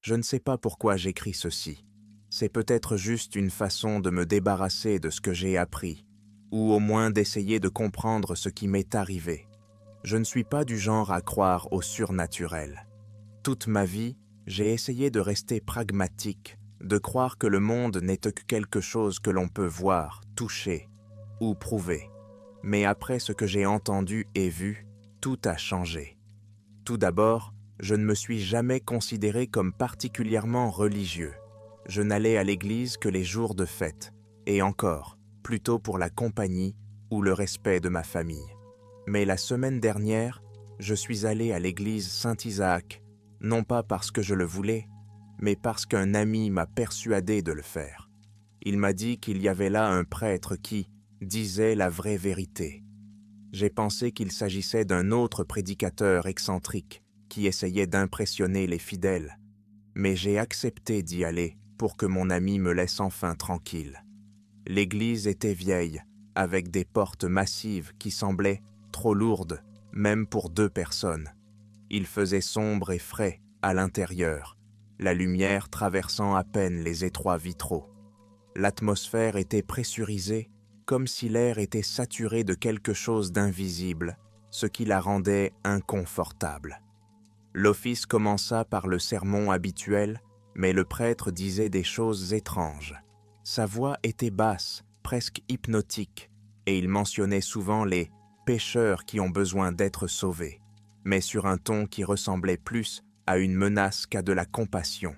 Je ne sais pas pourquoi j'écris ceci. C'est peut-être juste une façon de me débarrasser de ce que j'ai appris, ou au moins d'essayer de comprendre ce qui m'est arrivé. Je ne suis pas du genre à croire au surnaturel. Toute ma vie, j'ai essayé de rester pragmatique, de croire que le monde n'est que quelque chose que l'on peut voir, toucher ou prouver. Mais après ce que j'ai entendu et vu, tout a changé. Tout d'abord, je ne me suis jamais considéré comme particulièrement religieux. Je n'allais à l'église que les jours de fête, et encore, plutôt pour la compagnie ou le respect de ma famille. Mais la semaine dernière, je suis allé à l'église Saint-Isaac, non pas parce que je le voulais, mais parce qu'un ami m'a persuadé de le faire. Il m'a dit qu'il y avait là un prêtre qui disait la vraie vérité. J'ai pensé qu'il s'agissait d'un autre prédicateur excentrique qui essayait d'impressionner les fidèles, mais j'ai accepté d'y aller pour que mon ami me laisse enfin tranquille. L'église était vieille, avec des portes massives qui semblaient trop lourdes, même pour 2 personnes. Il faisait sombre et frais à l'intérieur, la lumière traversant à peine les étroits vitraux. L'atmosphère était pressurisée, comme si l'air était saturé de quelque chose d'invisible, ce qui la rendait inconfortable. L'office commença par le sermon habituel, mais le prêtre disait des choses étranges. Sa voix était basse, presque hypnotique, et il mentionnait souvent les pécheurs qui ont besoin d'être sauvés, mais sur un ton qui ressemblait plus à une menace qu'à de la compassion.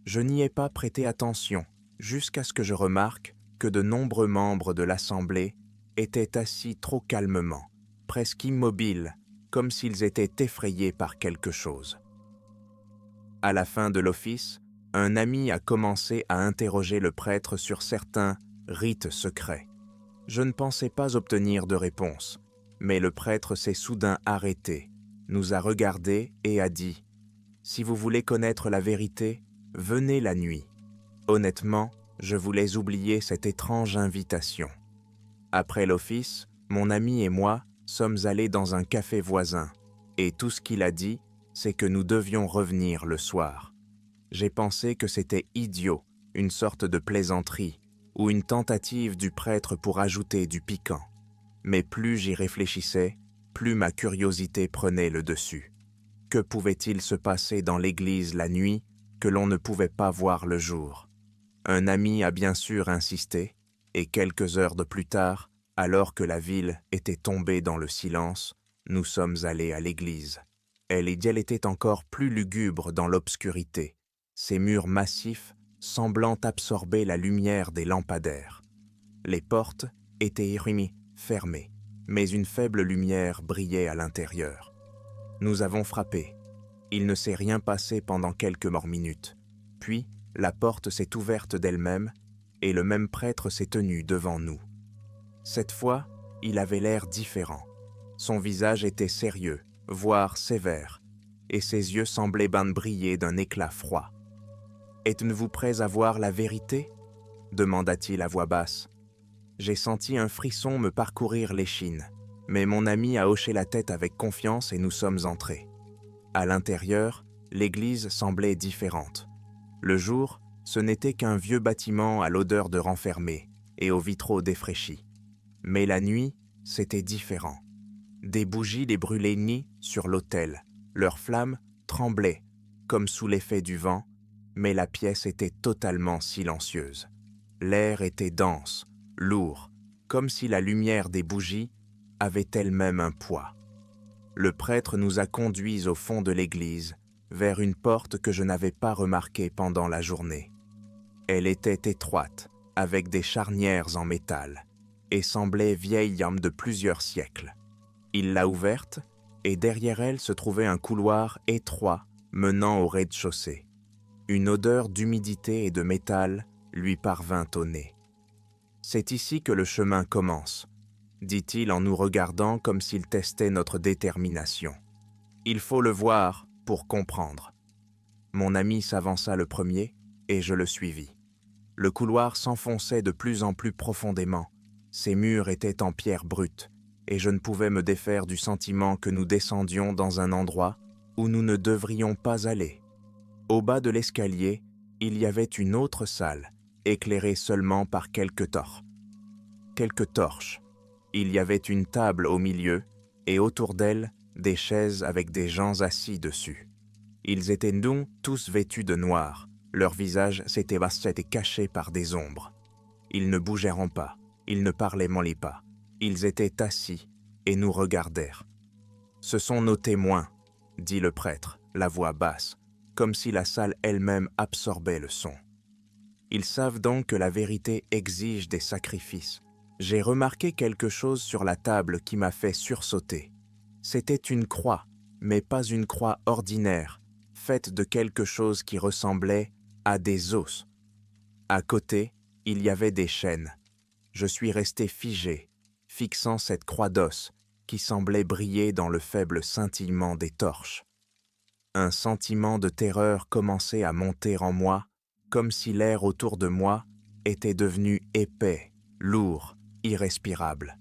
Je n'y ai pas prêté attention, jusqu'à ce que je remarque que de nombreux membres de l'Assemblée étaient assis trop calmement, presque immobiles, comme s'ils étaient effrayés par quelque chose. À la fin de l'office, un ami a commencé à interroger le prêtre sur certains rites secrets. Je ne pensais pas obtenir de réponse, mais le prêtre s'est soudain arrêté, nous a regardés et a dit « Si vous voulez connaître la vérité, venez la nuit. » Honnêtement, je voulais oublier cette étrange invitation. Après l'office, mon ami et moi sommes allés dans un café voisin, et tout ce qu'il a dit, c'est que nous devions revenir le soir. J'ai pensé que c'était idiot, une sorte de plaisanterie, ou une tentative du prêtre pour ajouter du piquant. Mais plus j'y réfléchissais, plus ma curiosité prenait le dessus. Que pouvait-il se passer dans l'église la nuit que l'on ne pouvait pas voir le jour? Un ami a bien sûr insisté, et quelques heures de plus tard, alors que la ville était tombée dans le silence, nous sommes allés à l'église. Elle était encore plus lugubre dans l'obscurité, ses murs massifs semblant absorber la lumière des lampadaires. Les portes étaient fermées, mais une faible lumière brillait à l'intérieur. Nous avons frappé. Il ne s'est rien passé pendant quelques minutes. Puis, la porte s'est ouverte d'elle-même et le même prêtre s'est tenu devant nous. Cette fois, il avait l'air différent. Son visage était sérieux, voire sévère, et ses yeux semblaient briller d'un éclat froid. « Êtes-vous prêts à voir la vérité ?» demanda-t-il à voix basse. J'ai senti un frisson me parcourir l'échine, mais mon ami a hoché la tête avec confiance et nous sommes entrés. À l'intérieur, l'église semblait différente. Le jour, ce n'était qu'un vieux bâtiment à l'odeur de renfermé et aux vitraux défraîchis. Mais la nuit, c'était différent. Des bougies les brûlaient sur l'autel. Leurs flammes tremblaient, comme sous l'effet du vent, mais la pièce était totalement silencieuse. L'air était dense, lourd, comme si la lumière des bougies avait elle-même un poids. Le prêtre nous a conduits au fond de l'église, vers une porte que je n'avais pas remarquée pendant la journée. Elle était étroite, avec des charnières en métal, et semblait vieille de plusieurs siècles. Il l'a ouverte, et derrière elle se trouvait un couloir étroit menant au rez-de-chaussée. Une odeur d'humidité et de métal lui parvint au nez. « C'est ici que le chemin commence », dit-il en nous regardant comme s'il testait notre détermination. « Il faut le voir pour comprendre. » Mon ami s'avança le premier et je le suivis. Le couloir s'enfonçait de plus en plus profondément. Ses murs étaient en pierre brute et je ne pouvais me défaire du sentiment que nous descendions dans un endroit où nous ne devrions pas aller. Au bas de l'escalier, il y avait une autre salle, éclairée seulement par quelques torches. Il y avait une table au milieu, et autour d'elle, des chaises avec des gens assis dessus. Ils étaient donc tous vêtus de noir, leurs visages s'étaient cachés par des ombres. Ils ne bougèrent pas, ils ne parlaient pas. Ils étaient assis et nous regardèrent. « Ce sont nos témoins, » dit le prêtre, la voix basse, comme si la salle elle-même absorbait le son. Ils savent donc que la vérité exige des sacrifices. J'ai remarqué quelque chose sur la table qui m'a fait sursauter. C'était une croix, mais pas une croix ordinaire, faite de quelque chose qui ressemblait à des os. À côté, il y avait des chaînes. Je suis resté figé, fixant cette croix d'os qui semblait briller dans le faible scintillement des torches. Un sentiment de terreur commençait à monter en moi, comme si l'air autour de moi était devenu épais, lourd, irrespirable.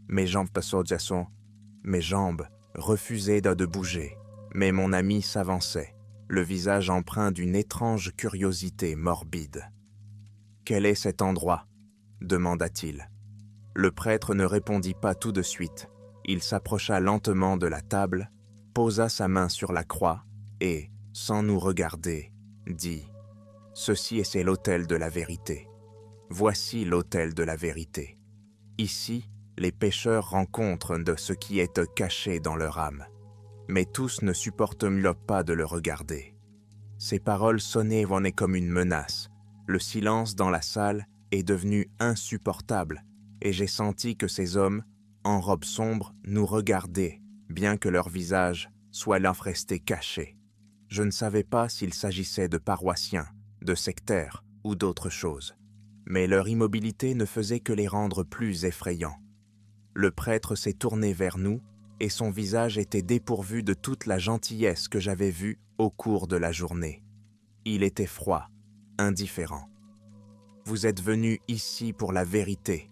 Mes jambes refusaient de bouger, mais mon ami s'avançait, le visage empreint d'une étrange curiosité morbide. « Quel est cet endroit ?» demanda-t-il. Le prêtre ne répondit pas tout de suite. Il s'approcha lentement de la table, posa sa main sur la croix et, sans nous regarder, dit « Ceci c'est l'autel de la vérité. Voici l'autel de la vérité. Ici, les pécheurs rencontrent de ce qui est caché dans leur âme. Mais tous ne supportent pas de le regarder. » Ces paroles sonnaient comme une menace. Le silence dans la salle est devenu insupportable et j'ai senti que ces hommes, en robe sombre, nous regardaient, bien que leur visage soit resté caché. Je ne savais pas s'il s'agissait de paroissiens, de sectaires ou d'autres choses, mais leur immobilité ne faisait que les rendre plus effrayants. Le prêtre s'est tourné vers nous et son visage était dépourvu de toute la gentillesse que j'avais vue au cours de la journée. Il était froid, indifférent. « Vous êtes venus ici pour la vérité.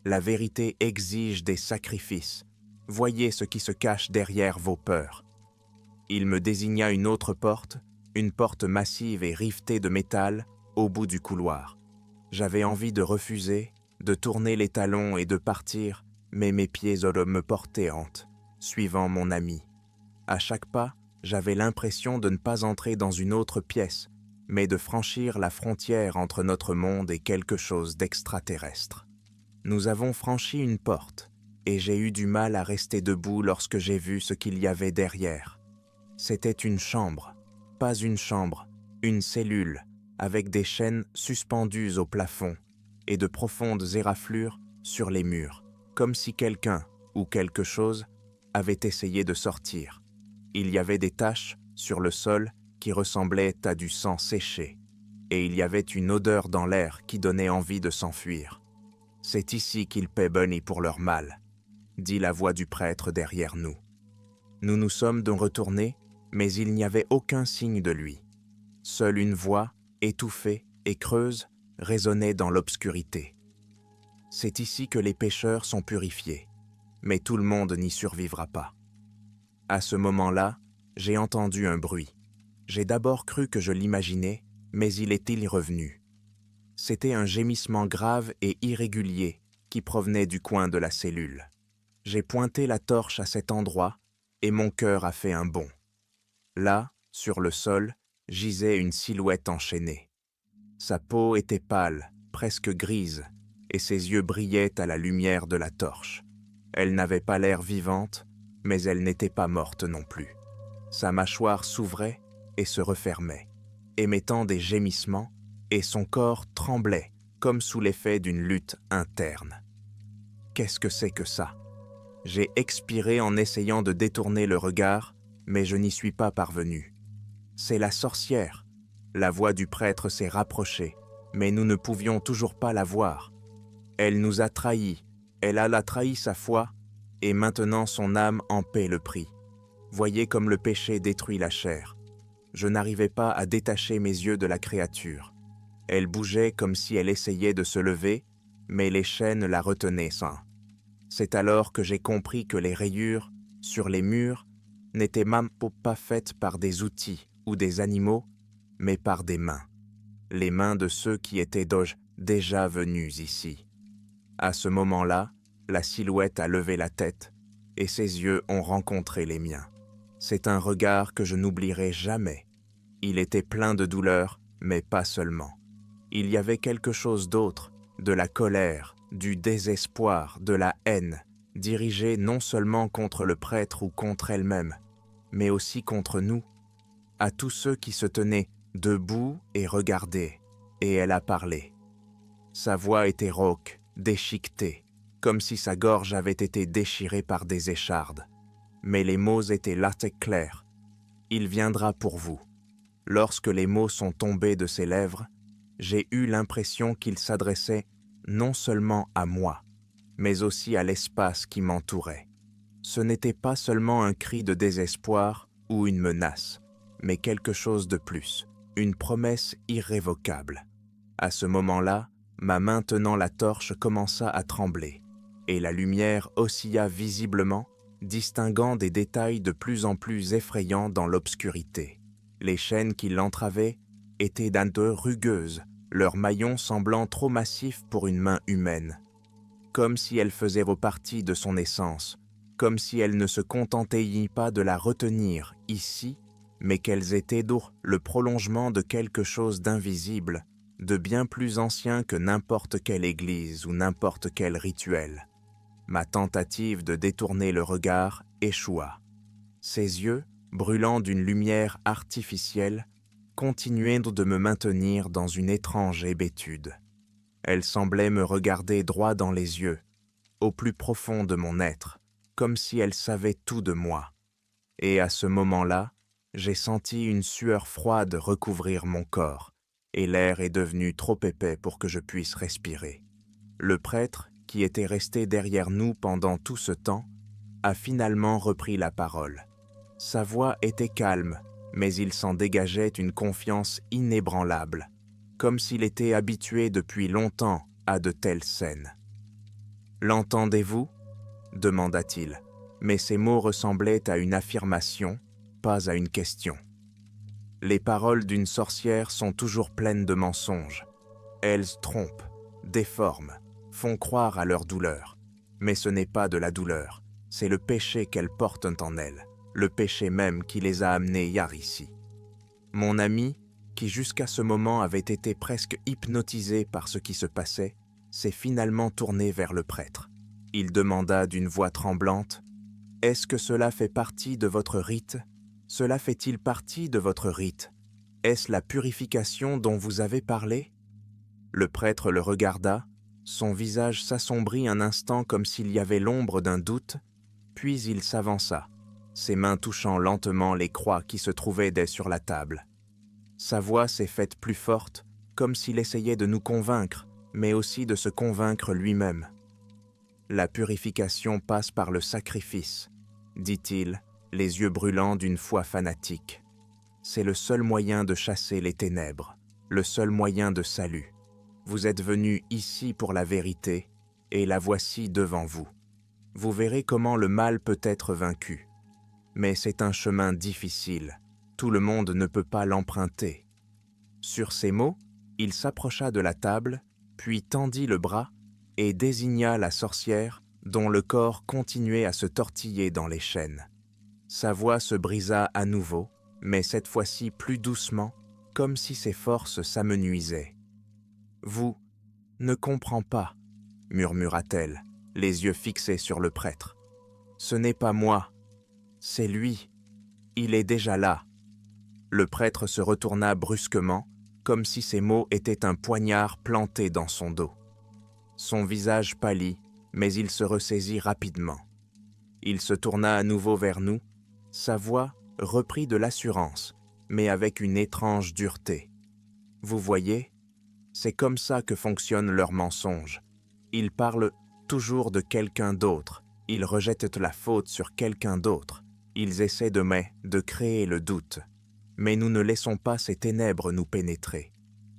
La vérité exige des sacrifices. Voyez ce qui se cache derrière vos peurs. » Il me désigna une autre porte, une porte massive et rivetée de métal, au bout du couloir. J'avais envie de refuser, de tourner les talons et de partir, mais mes pieds me portaient hante, suivant mon ami. À chaque pas, j'avais l'impression de ne pas entrer dans une autre pièce, mais de franchir la frontière entre notre monde et quelque chose d'extraterrestre. Nous avons franchi une porte, et j'ai eu du mal à rester debout lorsque j'ai vu ce qu'il y avait derrière. C'était une chambre, pas une chambre, une cellule, avec des chaînes suspendues au plafond et de profondes éraflures sur les murs, comme si quelqu'un ou quelque chose avait essayé de sortir. Il y avait des taches sur le sol qui ressemblait à du sang séché, et il y avait une odeur dans l'air qui donnait envie de s'enfuir. « C'est ici qu'ils paient Bunny pour leur mal », dit la voix du prêtre derrière nous. Nous nous sommes donc retournés, mais il n'y avait aucun signe de lui. Seule une voix, étouffée et creuse, résonnait dans l'obscurité. « C'est ici que les pécheurs sont purifiés, mais tout le monde n'y survivra pas. » À ce moment-là, j'ai entendu un bruit. J'ai d'abord cru que je l'imaginais, mais il est revenu. C'était un gémissement grave et irrégulier qui provenait du coin de la cellule. J'ai pointé la torche à cet endroit et mon cœur a fait un bond. Là, sur le sol, gisait une silhouette enchaînée. Sa peau était pâle, presque grise, et ses yeux brillaient à la lumière de la torche. Elle n'avait pas l'air vivante, mais elle n'était pas morte non plus. Sa mâchoire s'ouvrait et se refermait, émettant des gémissements, et son corps tremblait, comme sous l'effet d'une lutte interne. Qu'est-ce que c'est que ça? J'ai expiré en essayant de détourner le regard, mais je n'y suis pas parvenu. C'est la sorcière. La voix du prêtre s'est rapprochée, mais nous ne pouvions toujours pas la voir. Elle nous a trahis, elle a trahi sa foi, et maintenant son âme en paie le prix. Voyez comme le péché détruit la chair. Je n'arrivais pas à détacher mes yeux de la créature. Elle bougeait comme si elle essayait de se lever, mais les chaînes la retenaient sans. C'est alors que j'ai compris que les rayures, sur les murs, n'étaient même pas faites par des outils ou des animaux, mais par des mains, les mains de ceux qui étaient déjà venus ici. À ce moment-là, la silhouette a levé la tête et ses yeux ont rencontré les miens. C'est un regard que je n'oublierai jamais. Il était plein de douleur, mais pas seulement. Il y avait quelque chose d'autre, de la colère, du désespoir, de la haine, dirigée non seulement contre le prêtre ou contre elle-même, mais aussi contre nous, à tous ceux qui se tenaient debout et regardaient, et elle a parlé. Sa voix était rauque, déchiquetée, comme si sa gorge avait été déchirée par des échardes. Mais les mots étaient là et clairs. « Il viendra pour vous ». Lorsque les mots sont tombés de ses lèvres, j'ai eu l'impression qu'il s'adressait non seulement à moi, mais aussi à l'espace qui m'entourait. Ce n'était pas seulement un cri de désespoir ou une menace, mais quelque chose de plus, une promesse irrévocable. À ce moment-là, ma main tenant la torche commença à trembler, et la lumière oscilla visiblement, distinguant des détails de plus en plus effrayants dans l'obscurité. Les chaînes qui l'entravaient étaient d'un rugueuses, leurs maillons semblant trop massifs pour une main humaine. Comme si elles faisaient repartie de son essence, comme si elle ne se contentait pas de la retenir ici, mais qu'elles étaient le prolongement de quelque chose d'invisible, de bien plus ancien que n'importe quelle église ou n'importe quel rituel. Ma tentative de détourner le regard échoua. Ses yeux, brûlant d'une lumière artificielle, continuaient de me maintenir dans une étrange hébétude. Elle semblait me regarder droit dans les yeux, au plus profond de mon être, comme si elle savait tout de moi. Et à ce moment-là, j'ai senti une sueur froide recouvrir mon corps, et l'air est devenu trop épais pour que je puisse respirer. Le prêtre, qui était resté derrière nous pendant tout ce temps, a finalement repris la parole. Sa voix était calme, mais il s'en dégageait une confiance inébranlable, comme s'il était habitué depuis longtemps à de telles scènes. « L'entendez-vous » demanda-t-il, mais ses mots ressemblaient à une affirmation, pas à une question. Les paroles d'une sorcière sont toujours pleines de mensonges. Elles trompent, déforment, font croire à leur douleur. Mais ce n'est pas de la douleur, c'est le péché qu'elles portent en elles, le péché même qui les a amenées ici. Mon ami, qui jusqu'à ce moment avait été presque hypnotisé par ce qui se passait, s'est finalement tourné vers le prêtre. Il demanda d'une voix tremblante, « Est-ce que cela fait partie de votre rite ? Cela fait-il partie de votre rite ? Est-ce la purification dont vous avez parlé ?» Le prêtre le regarda, son visage s'assombrit un instant comme s'il y avait l'ombre d'un doute, puis il s'avança, ses mains touchant lentement les croix qui se trouvaient sur la table. Sa voix s'est faite plus forte, comme s'il essayait de nous convaincre, mais aussi de se convaincre lui-même. « La purification passe par le sacrifice, » dit-il, les yeux brûlants d'une foi fanatique. « C'est le seul moyen de chasser les ténèbres, le seul moyen de salut. Vous êtes venu ici pour la vérité, et la voici devant vous. Vous verrez comment le mal peut être vaincu. Mais c'est un chemin difficile, tout le monde ne peut pas l'emprunter. » Sur ces mots, il s'approcha de la table, puis tendit le bras et désigna la sorcière dont le corps continuait à se tortiller dans les chaînes. Sa voix se brisa à nouveau, mais cette fois-ci plus doucement, comme si ses forces s'amenuisaient. « Vous ne comprends pas, » murmura-t-elle, les yeux fixés sur le prêtre. « Ce n'est pas moi, c'est lui. Il est déjà là. » Le prêtre se retourna brusquement, comme si ces mots étaient un poignard planté dans son dos. Son visage pâlit, mais il se ressaisit rapidement. Il se tourna à nouveau vers nous, sa voix reprit de l'assurance, mais avec une étrange dureté. « Vous voyez, c'est comme ça que fonctionnent leurs mensonges. Ils parlent toujours de quelqu'un d'autre, ils rejettent la faute sur quelqu'un d'autre, ils essaient de créer le doute. Mais nous ne laissons pas ces ténèbres nous pénétrer.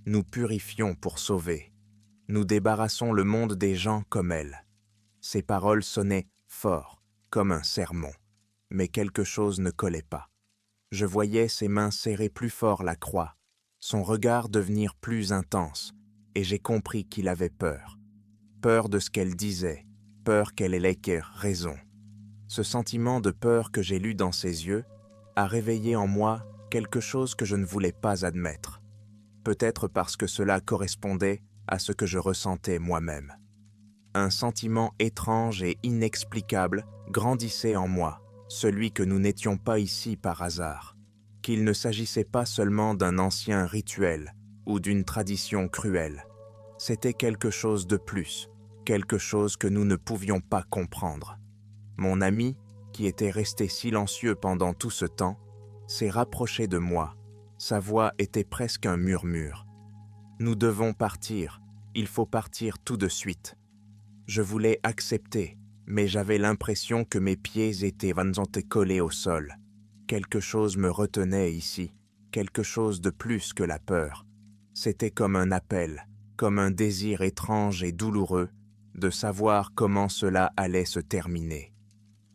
Nous purifions pour sauver. Nous débarrassons le monde des gens comme elles. » Ces paroles sonnaient fort, comme un sermon, mais quelque chose ne collait pas. Je voyais ses mains serrer plus fort la croix, son regard devenir plus intense, et j'ai compris qu'il avait peur. Peur de ce qu'elle disait, peur qu'elle ait raison. Ce sentiment de peur que j'ai lu dans ses yeux a réveillé en moi quelque chose que je ne voulais pas admettre. Peut-être parce que cela correspondait à ce que je ressentais moi-même. Un sentiment étrange et inexplicable grandissait en moi, celui que nous n'étions pas ici par hasard, qu'il ne s'agissait pas seulement d'un ancien rituel ou d'une tradition cruelle. C'était quelque chose de plus, quelque chose que nous ne pouvions pas comprendre. Mon ami, qui était resté silencieux pendant tout ce temps, s'est rapproché de moi. Sa voix était presque un murmure. « Nous devons partir, il faut partir tout de suite. » Je voulais accepter, mais j'avais l'impression que mes pieds étaient collés au sol. Quelque chose me retenait ici, quelque chose de plus que la peur. C'était comme un appel, comme un désir étrange et douloureux de savoir comment cela allait se terminer.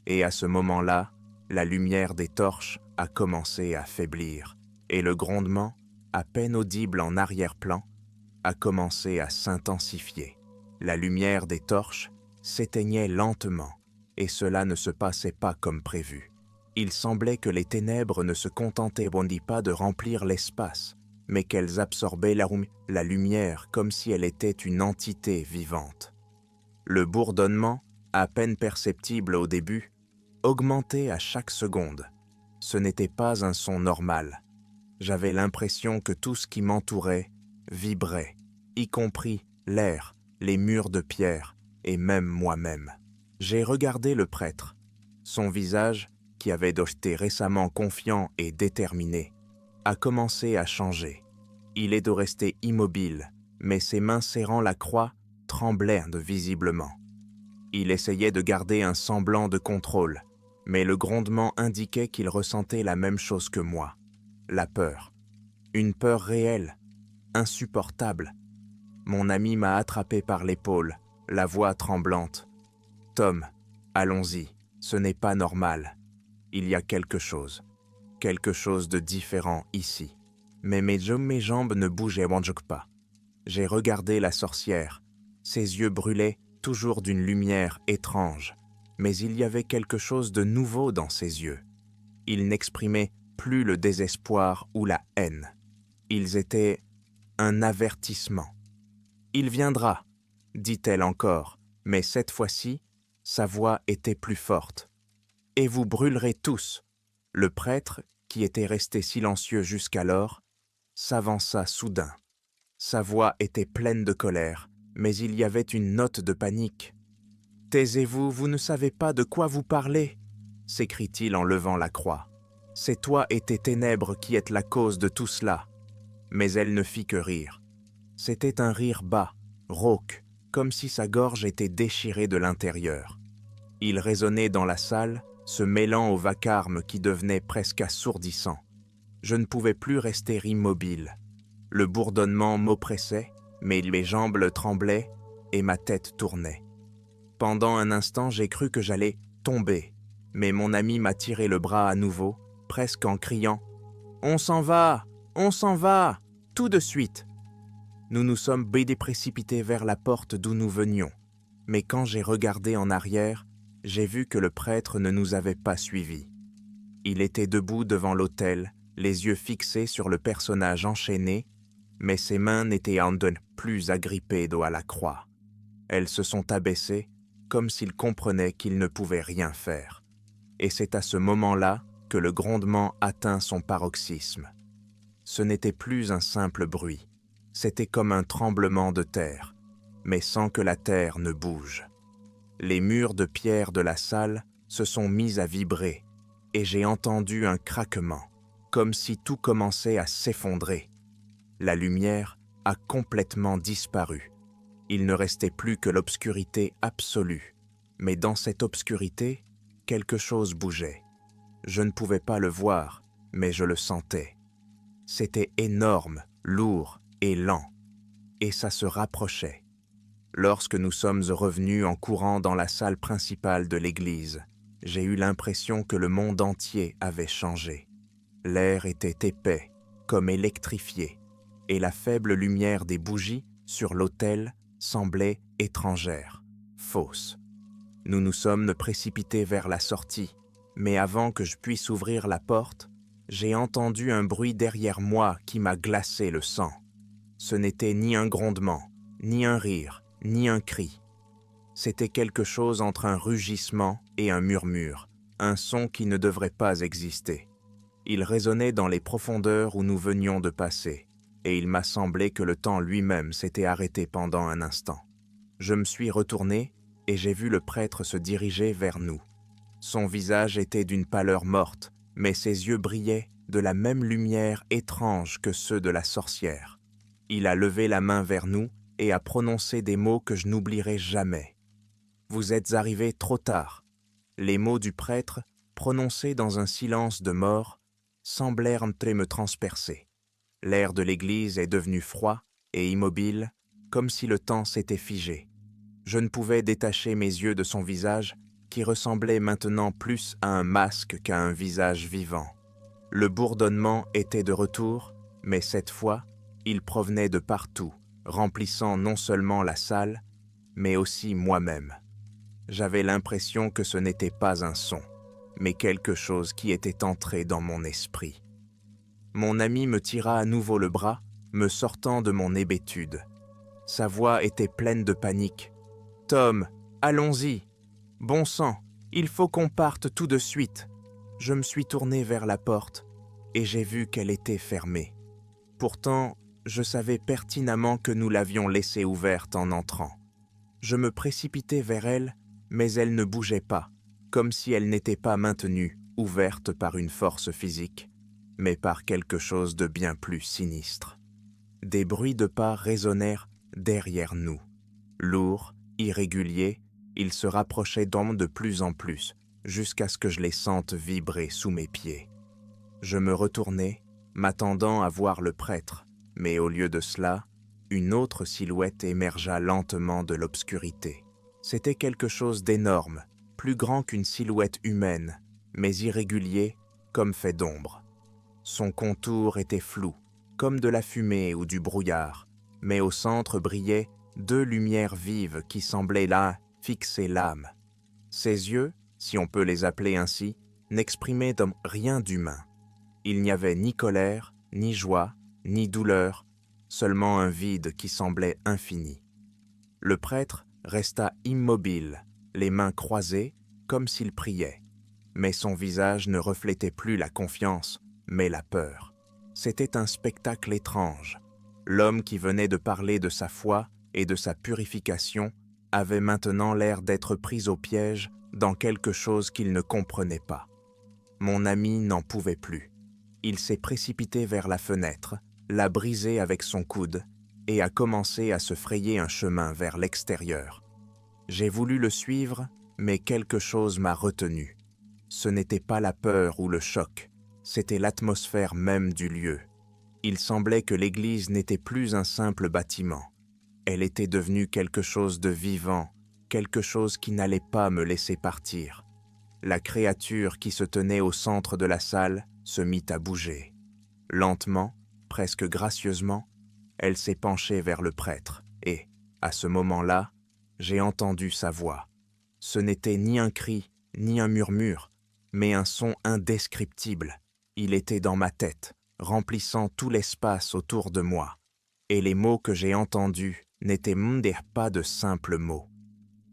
Et à ce moment-là, la lumière des torches a commencé à faiblir, et le grondement, à peine audible en arrière-plan, a commencé à s'intensifier. La lumière des torches s'éteignait lentement, et cela ne se passait pas comme prévu. Il semblait que les ténèbres ne se contentaient pas de remplir l'espace, mais qu'elles absorbaient la lumière comme si elle était une entité vivante. Le bourdonnement, à peine perceptible au début, augmentait à chaque seconde. Ce n'était pas un son normal. J'avais l'impression que tout ce qui m'entourait vibrait, y compris l'air, les murs de pierre et même moi-même. J'ai regardé le prêtre. Son visage, qui avait été récemment confiant et déterminé, a commencé à changer. Il est de rester immobile, mais ses mains serrant la croix tremblaient visiblement. Il essayait de garder un semblant de contrôle, mais le grondement indiquait qu'il ressentait la même chose que moi, la peur. Une peur réelle, insupportable. Mon ami m'a attrapé par l'épaule, la voix tremblante. « Tom, allons-y, ce n'est pas normal. Il y a quelque chose de différent ici. » Mais mes jambes ne bougeaient pas. J'ai regardé la sorcière. Ses yeux brûlaient toujours d'une lumière étrange, mais il y avait quelque chose de nouveau dans ses yeux. Ils n'exprimaient plus le désespoir ou la haine. Ils étaient un avertissement. « Il viendra », dit-elle encore, mais cette fois-ci, sa voix était plus forte. « Et vous brûlerez tous. » Le prêtre, qui était resté silencieux jusqu'alors, s'avança soudain. Sa voix était pleine de colère, mais il y avait une note de panique. « Taisez-vous, vous ne savez pas de quoi vous parlez » s'écrie-t-il en levant la croix. « C'est toi et tes ténèbres qui êtes la cause de tout cela. » Mais elle ne fit que rire. C'était un rire bas, rauque, comme si sa gorge était déchirée de l'intérieur. Il résonnait dans la salle, se mêlant au vacarme qui devenait presque assourdissant. Je ne pouvais plus rester immobile. Le bourdonnement m'oppressait, mais mes jambes tremblaient et ma tête tournait. Pendant un instant, j'ai cru que j'allais tomber, mais mon ami m'a tiré le bras à nouveau, presque en criant « On s'en va! On s'en va! Tout de suite !» Nous nous sommes précipités vers la porte d'où nous venions, mais quand j'ai regardé en arrière, j'ai vu que le prêtre ne nous avait pas suivis. Il était debout devant l'autel, les yeux fixés sur le personnage enchaîné, mais ses mains n'étaient plus agrippées à la croix. Elles se sont abaissées, comme s'il comprenait qu'il ne pouvait rien faire. Et c'est à ce moment-là que le grondement atteint son paroxysme. Ce n'était plus un simple bruit, c'était comme un tremblement de terre, mais sans que la terre ne bouge. Les murs de pierre de la salle se sont mis à vibrer, et j'ai entendu un craquement, comme si tout commençait à s'effondrer. La lumière a complètement disparu. Il ne restait plus que l'obscurité absolue, mais dans cette obscurité, quelque chose bougeait. Je ne pouvais pas le voir, mais je le sentais. C'était énorme, lourd et lent, et ça se rapprochait. Lorsque nous sommes revenus en courant dans la salle principale de l'église, j'ai eu l'impression que le monde entier avait changé. L'air était épais, comme électrifié, et la faible lumière des bougies sur l'autel semblait étrangère, fausse. Nous nous sommes précipités vers la sortie, mais avant que je puisse ouvrir la porte, j'ai entendu un bruit derrière moi qui m'a glacé le sang. Ce n'était ni un grondement, ni un rire, ni un cri. C'était quelque chose entre un rugissement et un murmure, un son qui ne devrait pas exister. Il résonnait dans les profondeurs où nous venions de passer, et il m'a semblé que le temps lui-même s'était arrêté pendant un instant. Je me suis retourné et j'ai vu le prêtre se diriger vers nous. Son visage était d'une pâleur morte, mais ses yeux brillaient de la même lumière étrange que ceux de la sorcière. Il a levé la main vers nous et a prononcé des mots que je n'oublierai jamais. « Vous êtes arrivés trop tard ». Les mots du prêtre, prononcés dans un silence de mort, semblèrent me transpercer. L'air de l'église est devenu froid et immobile, comme si le temps s'était figé. Je ne pouvais détacher mes yeux de son visage, qui ressemblait maintenant plus à un masque qu'à un visage vivant. Le bourdonnement était de retour, mais cette fois, il provenait de partout, remplissant non seulement la salle, mais aussi moi-même. J'avais l'impression que ce n'était pas un son, mais quelque chose qui était entré dans mon esprit. Mon ami me tira à nouveau le bras, me sortant de mon hébétude. Sa voix était pleine de panique. « Tom, allons-y. Bon sang, il faut qu'on parte tout de suite. » Je me suis tourné vers la porte et j'ai vu qu'elle était fermée. Pourtant, je savais pertinemment que nous l'avions laissée ouverte en entrant. Je me précipitai vers elle, mais elle ne bougeait pas, comme si elle n'était pas maintenue, ouverte par une force physique, mais par quelque chose de bien plus sinistre. Des bruits de pas résonnèrent derrière nous. Lourds, irréguliers, ils se rapprochaient d'hommes de plus en plus, jusqu'à ce que je les sente vibrer sous mes pieds. Je me retournai, m'attendant à voir le prêtre, mais au lieu de cela, une autre silhouette émergea lentement de l'obscurité. C'était quelque chose d'énorme, plus grand qu'une silhouette humaine, mais irrégulier comme fait d'ombre. Son contour était flou, comme de la fumée ou du brouillard, mais au centre brillaient deux lumières vives qui semblaient là fixer l'âme. Ses yeux, si on peut les appeler ainsi, n'exprimaient rien d'humain. Il n'y avait ni colère, ni joie, ni douleur, seulement un vide qui semblait infini. Le prêtre resta immobile, les mains croisées, comme s'il priait. Mais son visage ne reflétait plus la confiance, mais la peur. C'était un spectacle étrange. L'homme qui venait de parler de sa foi et de sa purification avait maintenant l'air d'être pris au piège dans quelque chose qu'il ne comprenait pas. Mon ami n'en pouvait plus. Il s'est précipité vers la fenêtre, l'a brisée avec son coude et a commencé à se frayer un chemin vers l'extérieur. J'ai voulu le suivre, mais quelque chose m'a retenu. Ce n'était pas la peur ou le choc, c'était l'atmosphère même du lieu. Il semblait que l'église n'était plus un simple bâtiment. Elle était devenue quelque chose de vivant, quelque chose qui n'allait pas me laisser partir. La créature qui se tenait au centre de la salle se mit à bouger. Lentement, presque gracieusement, elle s'est penchée vers le prêtre et, à ce moment-là, j'ai entendu sa voix. Ce n'était ni un cri, ni un murmure, mais un son indescriptible. Il était dans ma tête, remplissant tout l'espace autour de moi. Et les mots que j'ai entendus n'étaient pas de simples mots.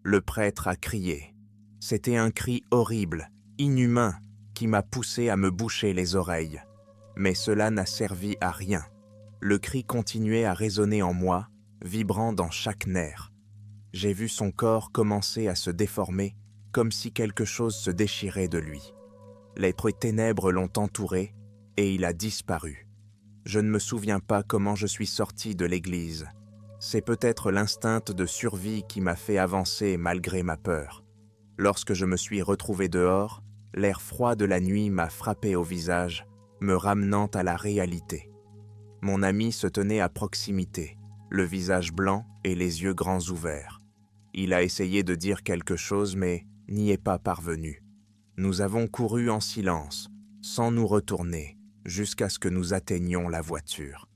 Le prêtre a crié. C'était un cri horrible, inhumain, qui m'a poussé à me boucher les oreilles. Mais cela n'a servi à rien. Le cri continuait à résonner en moi, vibrant dans chaque nerf. J'ai vu son corps commencer à se déformer, comme si quelque chose se déchirait de lui. Les ténèbres l'ont entouré, et il a disparu. Je ne me souviens pas comment je suis sorti de l'église. C'est peut-être l'instinct de survie qui m'a fait avancer malgré ma peur. Lorsque je me suis retrouvé dehors, l'air froid de la nuit m'a frappé au visage, me ramenant à la réalité. Mon ami se tenait à proximité, le visage blanc et les yeux grands ouverts. Il a essayé de dire quelque chose, mais n'y est pas parvenu. Nous avons couru en silence, sans nous retourner, jusqu'à ce que nous atteignions la voiture.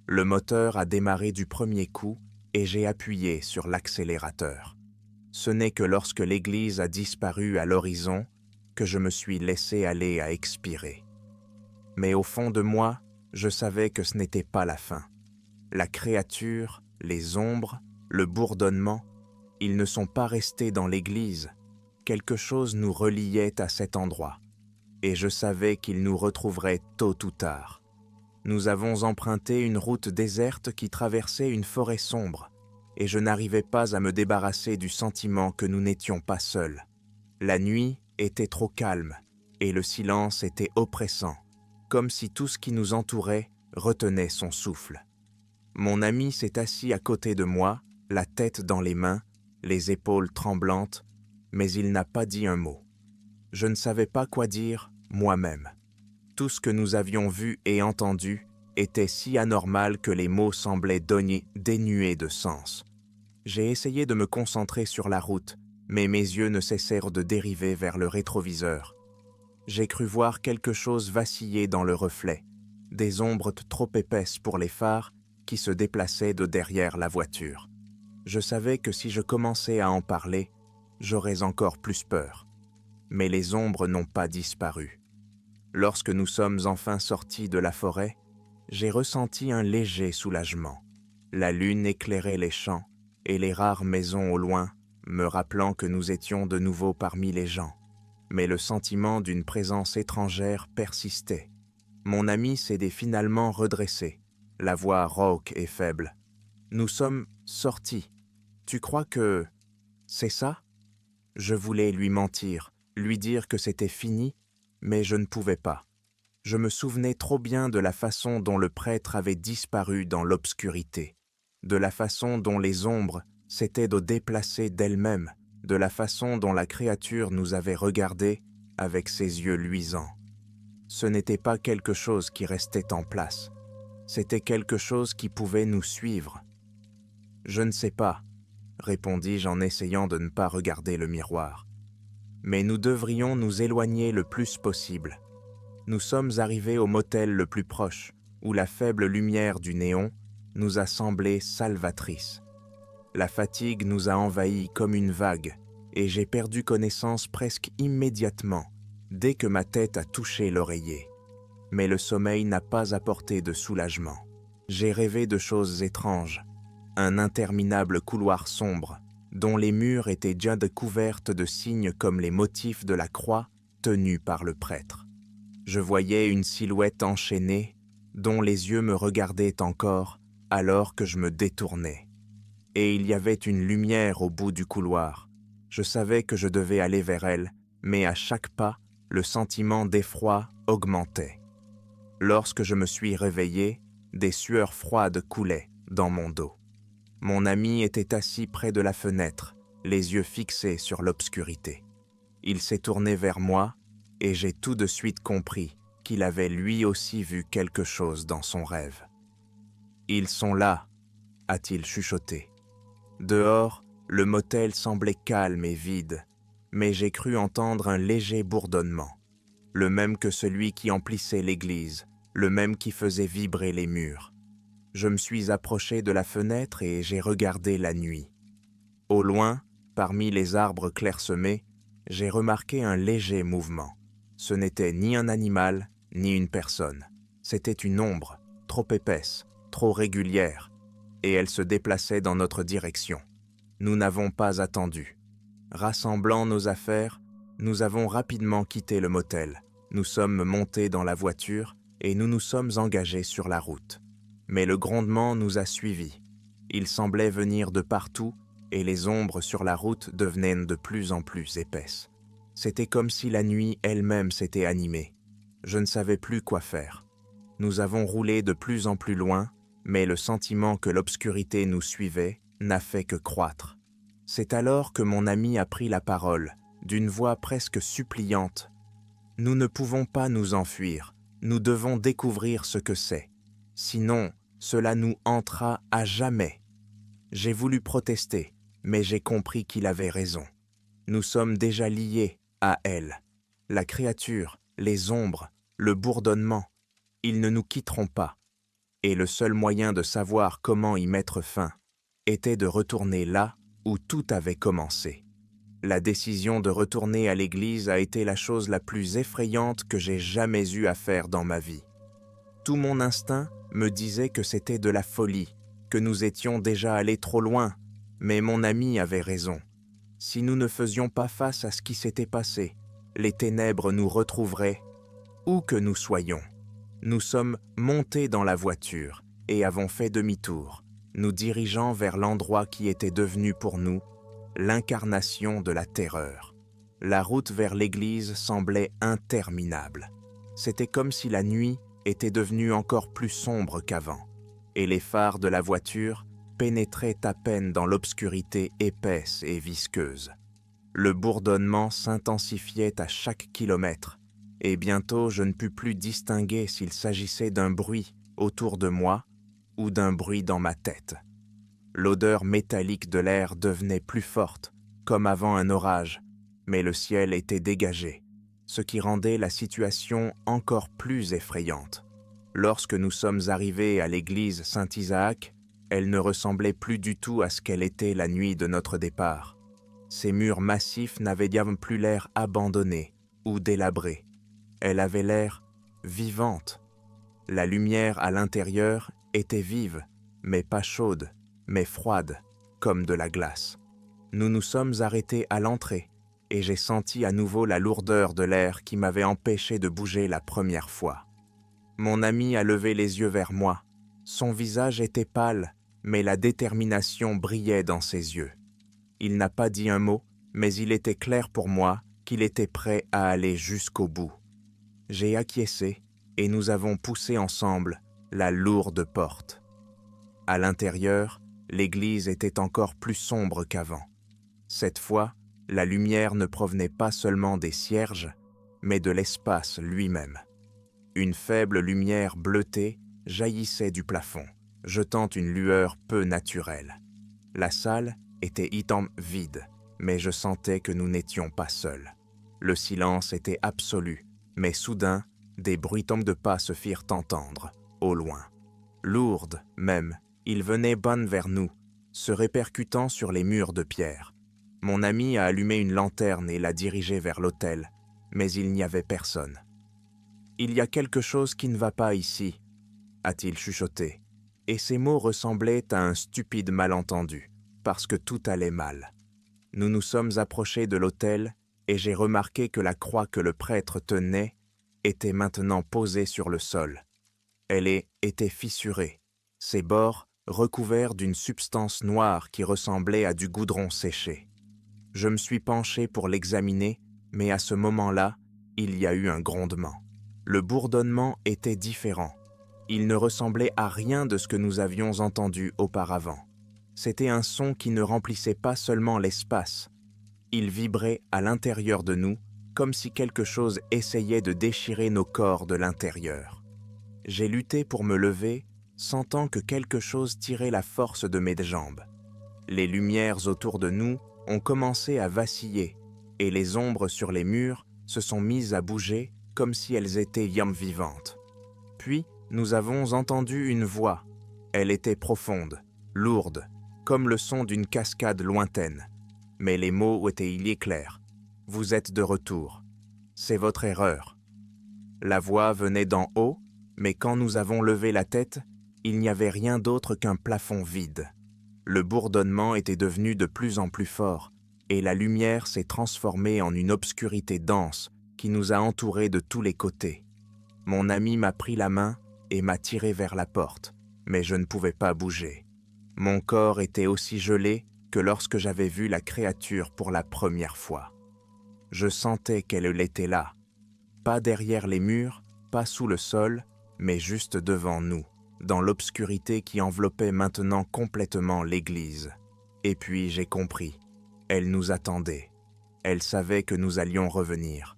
Le moteur a démarré du premier coup et j'ai appuyé sur l'accélérateur. Ce n'est que lorsque l'église a disparu à l'horizon que je me suis laissé aller à expirer. Mais au fond de moi, je savais que ce n'était pas la fin. La créature, les ombres, le bourdonnement, ils ne sont pas restés dans l'église. Quelque chose nous reliait à cet endroit, et je savais qu'ils nous retrouveraient tôt ou tard. Nous avons emprunté une route déserte qui traversait une forêt sombre, et je n'arrivais pas à me débarrasser du sentiment que nous n'étions pas seuls. La nuit était trop calme, et le silence était oppressant, comme si tout ce qui nous entourait retenait son souffle. Mon ami s'est assis à côté de moi, la tête dans les mains, les épaules tremblantes, mais il n'a pas dit un mot. Je ne savais pas quoi dire moi-même. Tout ce que nous avions vu et entendu était si anormal que les mots semblaient dénués de sens. J'ai essayé de me concentrer sur la route, mais mes yeux ne cessèrent de dériver vers le rétroviseur. J'ai cru voir quelque chose vaciller dans le reflet, des ombres trop épaisses pour les phares qui se déplaçaient de derrière la voiture. Je savais que si je commençais à en parler, j'aurais encore plus peur. Mais les ombres n'ont pas disparu. Lorsque nous sommes enfin sortis de la forêt, j'ai ressenti un léger soulagement. La lune éclairait les champs et les rares maisons au loin, me rappelant que nous étions de nouveau parmi les gens. Mais le sentiment d'une présence étrangère persistait. Mon ami s'était finalement redressé, la voix rauque et faible. « Nous sommes sortis. Tu crois que... c'est ça ?» Je voulais lui mentir, lui dire que c'était fini, mais je ne pouvais pas. Je me souvenais trop bien de la façon dont le prêtre avait disparu dans l'obscurité, de la façon dont les ombres s'étaient déplacées d'elles-mêmes, de la façon dont la créature nous avait regardés avec ses yeux luisants. Ce n'était pas quelque chose qui restait en place, c'était quelque chose qui pouvait nous suivre. « Je ne sais pas, » répondis-je en essayant de ne pas regarder le miroir. « Mais nous devrions nous éloigner le plus possible. » Nous sommes arrivés au motel le plus proche, où la faible lumière du néon nous a semblé salvatrice. La fatigue nous a envahis comme une vague, et j'ai perdu connaissance presque immédiatement, dès que ma tête a touché l'oreiller. Mais le sommeil n'a pas apporté de soulagement. J'ai rêvé de choses étranges, un interminable couloir sombre, dont les murs étaient déjà couvertes de signes comme les motifs de la croix tenue par le prêtre. Je voyais une silhouette enchaînée, dont les yeux me regardaient encore alors que je me détournais. Et il y avait une lumière au bout du couloir. Je savais que je devais aller vers elle, mais à chaque pas, le sentiment d'effroi augmentait. Lorsque je me suis réveillé, des sueurs froides coulaient dans mon dos. Mon ami était assis près de la fenêtre, les yeux fixés sur l'obscurité. Il s'est tourné vers moi, et j'ai tout de suite compris qu'il avait lui aussi vu quelque chose dans son rêve. « Ils sont là », a-t-il chuchoté. Dehors, le motel semblait calme et vide, mais j'ai cru entendre un léger bourdonnement, le même que celui qui emplissait l'église, le même qui faisait vibrer les murs. Je me suis approché de la fenêtre et j'ai regardé la nuit. Au loin, parmi les arbres clairsemés, j'ai remarqué un léger mouvement. Ce n'était ni un animal, ni une personne. C'était une ombre, trop épaisse, trop régulière, et elle se déplaçait dans notre direction. Nous n'avons pas attendu. Rassemblant nos affaires, nous avons rapidement quitté le motel. Nous sommes montés dans la voiture et nous nous sommes engagés sur la route. Mais le grondement nous a suivis. Il semblait venir de partout et les ombres sur la route devenaient de plus en plus épaisses. C'était comme si la nuit elle-même s'était animée. Je ne savais plus quoi faire. Nous avons roulé de plus en plus loin, mais le sentiment que l'obscurité nous suivait n'a fait que croître. C'est alors que mon ami a pris la parole, d'une voix presque suppliante. « Nous ne pouvons pas nous enfuir, nous devons découvrir ce que c'est. Sinon, cela nous hantera à jamais. » J'ai voulu protester, mais j'ai compris qu'il avait raison. Nous sommes déjà liés à elle. La créature, les ombres, le bourdonnement, ils ne nous quitteront pas. et le seul moyen de savoir comment y mettre fin était de retourner là où tout avait commencé. La décision de retourner à l'église a été la chose la plus effrayante que j'ai jamais eu à faire dans ma vie. Tout mon instinct me disait que c'était de la folie, que nous étions déjà allés trop loin, mais mon ami avait raison. Si nous ne faisions pas face à ce qui s'était passé, les ténèbres nous retrouveraient, où que nous soyons. Nous sommes montés dans la voiture et avons fait demi-tour, nous dirigeant vers l'endroit qui était devenu pour nous l'incarnation de la terreur. La route vers l'église semblait interminable. C'était comme si la nuit était devenue encore plus sombre qu'avant, et les phares de la voiture pénétraient à peine dans l'obscurité épaisse et visqueuse. Le bourdonnement s'intensifiait à chaque kilomètre, et bientôt je ne pus plus distinguer s'il s'agissait d'un bruit autour de moi ou d'un bruit dans ma tête. L'odeur métallique de l'air devenait plus forte, comme avant un orage, mais le ciel était dégagé, ce qui rendait la situation encore plus effrayante. Lorsque nous sommes arrivés à l'église Saint-Isaac, elle ne ressemblait plus du tout à ce qu'elle était la nuit de notre départ. Ses murs massifs n'avaient plus l'air abandonnés ou délabrés. Elle avait l'air vivante. La lumière à l'intérieur était vive, mais pas chaude, mais froide, comme de la glace. Nous nous sommes arrêtés à l'entrée, et j'ai senti à nouveau la lourdeur de l'air qui m'avait empêché de bouger la première fois. Mon ami a levé les yeux vers moi. Son visage était pâle, mais la détermination brillait dans ses yeux. Il n'a pas dit un mot, mais il était clair pour moi qu'il était prêt à aller jusqu'au bout. J'ai acquiescé, et nous avons poussé ensemble la lourde porte. À l'intérieur, l'église était encore plus sombre qu'avant. Cette fois, la lumière ne provenait pas seulement des cierges, mais de l'espace lui-même. Une faible lumière bleutée jaillissait du plafond, jetant une lueur peu naturelle. La salle était vide, mais je sentais que nous n'étions pas seuls. Le silence était absolu, mais soudain, des bruitons de pas se firent entendre, au loin. Lourdes, même, ils venaient bonnes vers nous, se répercutant sur les murs de pierre. Mon ami a allumé une lanterne et l'a dirigée vers l'autel, mais il n'y avait personne. « Il y a quelque chose qui ne va pas ici », a-t-il chuchoté, et ces mots ressemblaient à un stupide malentendu, parce que tout allait mal. Nous nous sommes approchés de l'autel et j'ai remarqué que la croix que le prêtre tenait était maintenant posée sur le sol. Elle était fissurée, ses bords recouverts d'une substance noire qui ressemblait à du goudron séché. Je me suis penché pour l'examiner, mais à ce moment-là, il y a eu un grondement. Le bourdonnement était différent. Il ne ressemblait à rien de ce que nous avions entendu auparavant. C'était un son qui ne remplissait pas seulement l'espace. Il vibrait à l'intérieur de nous, comme si quelque chose essayait de déchirer nos corps de l'intérieur. J'ai lutté pour me lever, sentant que quelque chose tirait la force de mes jambes. Les lumières autour de nous ont commencé à vaciller, et les ombres sur les murs se sont mises à bouger comme si elles étaient vivantes. Puis, nous avons entendu une voix. Elle était profonde, lourde, comme le son d'une cascade lointaine. Mais les mots étaient clairs. « Vous êtes de retour. C'est votre erreur. » La voix venait d'en haut, mais quand nous avons levé la tête, il n'y avait rien d'autre qu'un plafond vide. Le bourdonnement était devenu de plus en plus fort, et la lumière s'est transformée en une obscurité dense qui nous a entourés de tous les côtés. Mon ami m'a pris la main et m'a tiré vers la porte, mais je ne pouvais pas bouger. Mon corps était aussi gelé que lorsque j'avais vu la créature pour la première fois. Je sentais qu'elle était là, pas derrière les murs, pas sous le sol, mais juste devant nous, dans l'obscurité qui enveloppait maintenant complètement l'église. Et puis j'ai compris, elle nous attendait. Elle savait que nous allions revenir.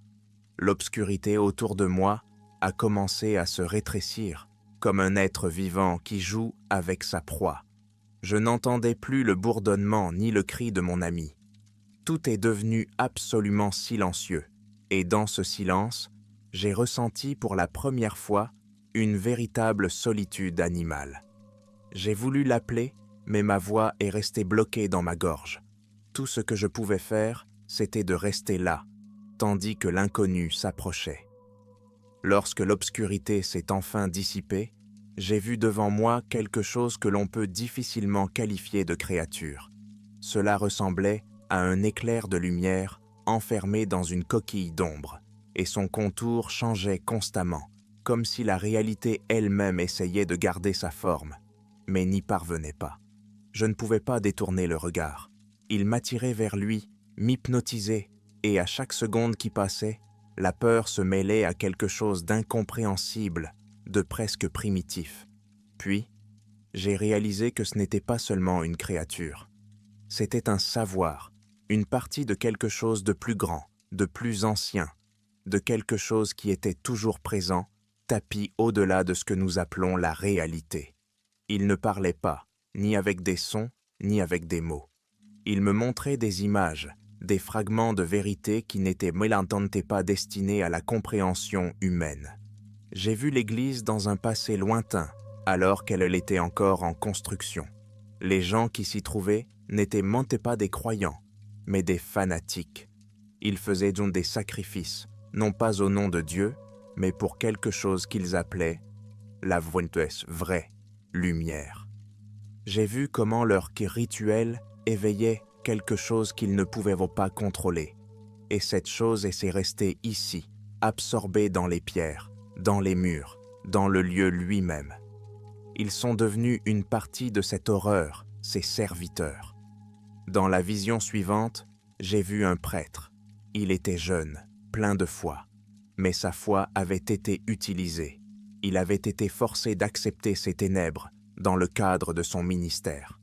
L'obscurité autour de moi a commencé à se rétrécir, comme un être vivant qui joue avec sa proie. Je n'entendais plus le bourdonnement ni le cri de mon ami. Tout est devenu absolument silencieux, et dans ce silence, j'ai ressenti pour la première fois une véritable solitude animale. J'ai voulu l'appeler, mais ma voix est restée bloquée dans ma gorge. Tout ce que je pouvais faire, c'était de rester là, tandis que l'inconnu s'approchait. Lorsque l'obscurité s'est enfin dissipée, j'ai vu devant moi quelque chose que l'on peut difficilement qualifier de créature. Cela ressemblait à un éclair de lumière enfermé dans une coquille d'ombre, et son contour changeait constamment, comme si la réalité elle-même essayait de garder sa forme, mais n'y parvenait pas. Je ne pouvais pas détourner le regard. Il m'attirait vers lui, m'hypnotisait, et à chaque seconde qui passait, la peur se mêlait à quelque chose d'incompréhensible, de presque primitif. Puis, j'ai réalisé que ce n'était pas seulement une créature. C'était un savoir, une partie de quelque chose de plus grand, de plus ancien, de quelque chose qui était toujours présent, tapi au-delà de ce que nous appelons la réalité. Il ne parlait pas, ni avec des sons, ni avec des mots. Il me montrait des images, des fragments de vérité qui n'étaient pas destinés à la compréhension humaine. J'ai vu l'Église dans un passé lointain, alors qu'elle était encore en construction. Les gens qui s'y trouvaient n'étaient pas des croyants, mais des fanatiques. Ils faisaient donc des sacrifices, non pas au nom de Dieu, mais pour quelque chose qu'ils appelaient la vraie lumière. J'ai vu comment leur rituel éveillait quelque chose qu'ils ne pouvaient pas contrôler. Et cette chose s'est restée ici, absorbée dans les pierres, dans les murs, dans le lieu lui-même. Ils sont devenus une partie de cette horreur, ses serviteurs. Dans la vision suivante, j'ai vu un prêtre. Il était jeune, plein de foi, mais sa foi avait été utilisée. Il avait été forcé d'accepter ses ténèbres dans le cadre de son ministère.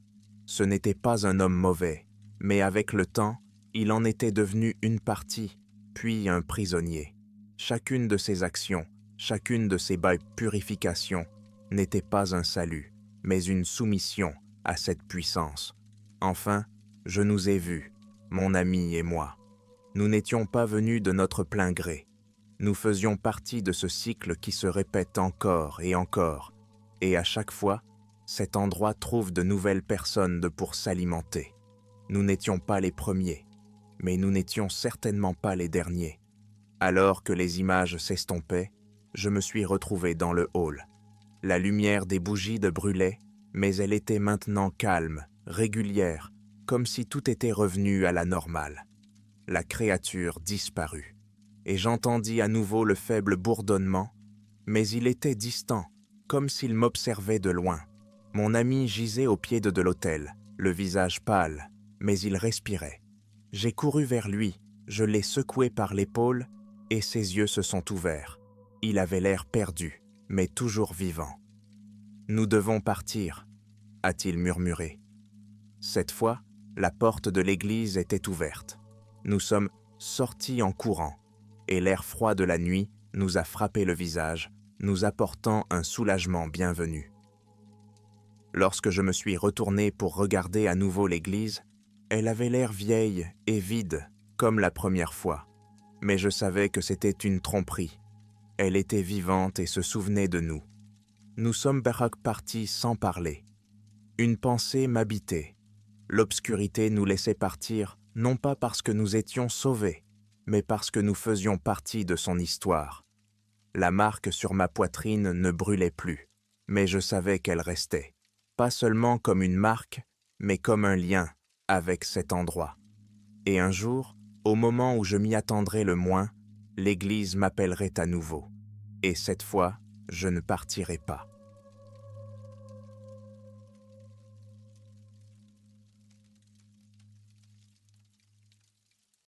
Ce n'était pas un homme mauvais, mais avec le temps, il en était devenu une partie, puis un prisonnier. Chacune de ses actions, chacune de ses purifications n'était pas un salut, mais une soumission à cette puissance. Enfin, je nous ai vus, mon ami et moi. Nous n'étions pas venus de notre plein gré. Nous faisions partie de ce cycle qui se répète encore, et à chaque fois, cet endroit trouve de nouvelles personnes pour s'alimenter. Nous n'étions pas les premiers, mais nous n'étions certainement pas les derniers. Alors que les images s'estompaient, je me suis retrouvé dans le hall. La lumière des bougies brûlait, mais elle était maintenant calme, régulière, comme si tout était revenu à la normale. La créature disparut, et j'entendis à nouveau le faible bourdonnement, mais il était distant, comme s'il m'observait de loin. Mon ami gisait au pied de l'autel, le visage pâle, mais il respirait. J'ai couru vers lui, je l'ai secoué par l'épaule, et ses yeux se sont ouverts. Il avait l'air perdu, mais toujours vivant. « Nous devons partir », a-t-il murmuré. Cette fois, la porte de l'église était ouverte. Nous sommes sortis en courant, et l'air froid de la nuit nous a frappé le visage, nous apportant un soulagement bienvenu. Lorsque je me suis retourné pour regarder à nouveau l'église, elle avait l'air vieille et vide, comme la première fois. Mais je savais que c'était une tromperie. Elle était vivante et se souvenait de nous. Nous sommes partis sans parler. Une pensée m'habitait. L'obscurité nous laissait partir, non pas parce que nous étions sauvés, mais parce que nous faisions partie de son histoire. La marque sur ma poitrine ne brûlait plus, mais je savais qu'elle restait. Pas seulement comme une marque, mais comme un lien avec cet endroit. Et un jour, au moment où je m'y attendrais le moins, l'Église m'appellerait à nouveau. Et cette fois, je ne partirai pas.